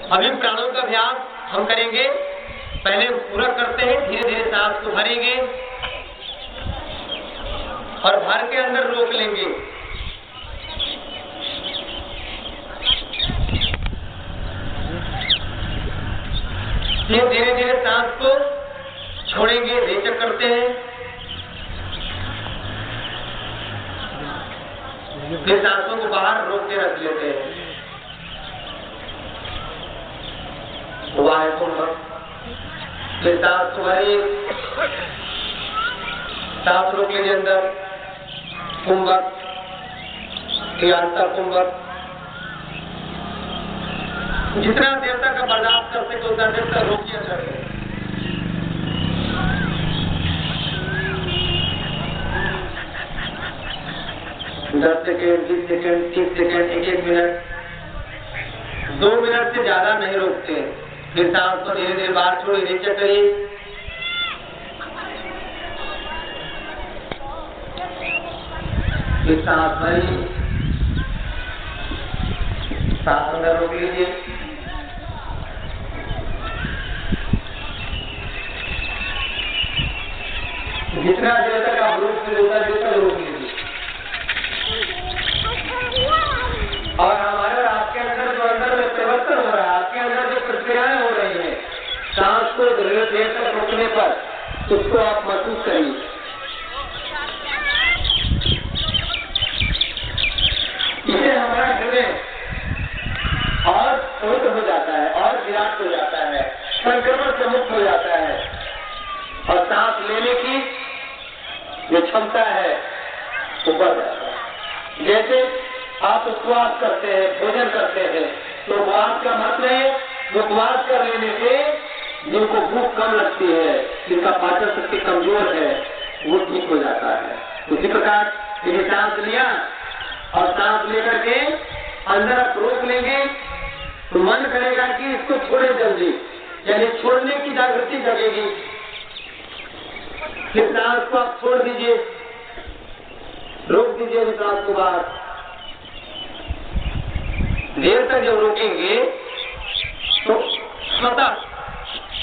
अभी प्राणों का अभ्यास हम करेंगे। पहले पूरा करते हैं, धीरे धीरे सांस को भरेंगे और भर के अंदर रोक लेंगे। फिर धीरे धीरे सांस को छोड़ेंगे, रेचक करते हैं। फिर सांसों को बाहर रोक के रख लेते हैं। हुआ है कुंभक। फिर सांस को भरिए, सांस रोक लीजिए अंदर। कुंभक, फिर अंतर कुंभक। जितना देर तक आप बर्दाश्त कर सके उतना देर तक रोकिए अंदर। 10 second, 20 second, 30 second, 1-1 minute, 2 minute से ज्यादा नहीं रोकते। फिर सांस को धीरे धीरे बाहर छोड़िए, नीचे करिए। फिर सांस भरिए, सांस अंदर रोक लीजिए। जितना देर तक आप रोक सकते उतना देर तक रोक लीजिए। और हमारे आपके अंदर जो अंदर में परिवर्तन हो रहा है, आपके अंदर जो प्रक्रियाएं हो रही हैं, सांस को देर तक रोकने पर उसको आप महसूस करिए। इससे हमारा हृदय और पवित्र हो जाता है और विराट हो जाता है, संक्रमण से मुक्त हो जाता है और सांस लेने की जो क्षमता है वो बढ़ जाता है। जैसे आप उपवास करते हैं, भोजन करते हैं, तो उपवास का मतलब है उपवास कर लेने से जिनको भूख कम लगती है, जिनका पाचन शक्ति कमजोर है, वो ठीक हो जाता है। उसी प्रकार ये सांस लिया और सांस लेकर के अंदर आप रोक लेंगे तो मन करेगा कि इसको छोड़े जल्दी, यानी छोड़ने की जागृति जगेगी। फिर सांस को आप छोड़ दीजिए, रोक दीजिए सांस को बाहर। देर तक जब रोकेंगे तो स्वतः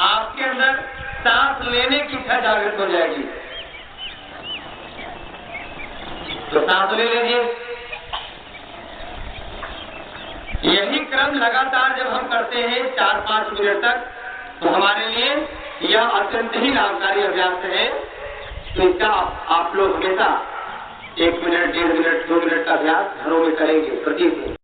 आपके अंदर सांस लेने की इच्छा जागृत हो जाएगी। तो सांस ले लीजिए। यही क्रम लगातार जब हम करते हैं 4-5 मिनट तक, तो हमारे लिए यह अत्यंत ही लाभकारी अभ्यास है। तो इसका आप लोग हमेशा 1 मिनट, 1.5 मिनट, 2 मिनट का अभ्यास घरों में करेंगे प्रतिदिन।